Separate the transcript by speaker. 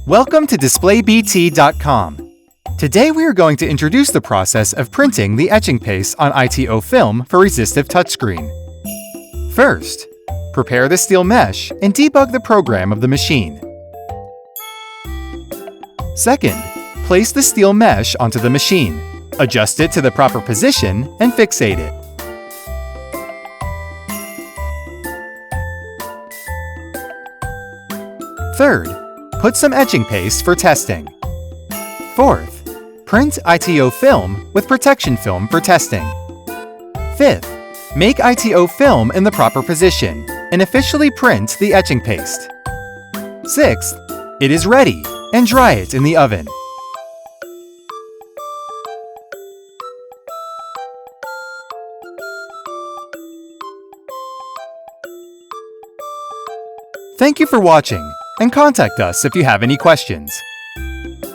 Speaker 1: Welcome to DisplayBT.com. Today we are going to introduce the process of printing the etching paste on ITO film for resistive touchscreen. First, prepare the steel mesh and debug the program of the machine. Second, place the steel mesh onto the machine, adjust it to the proper position, and fixate it. Third, put some etching paste for testing. Fourth, print ITO film with protection film for testing. Fifth, make ITO film in the proper position and officially print the etching paste. Sixth, it is ready, and dry it in the oven. Thank you for watching, and contact us if you have any questions.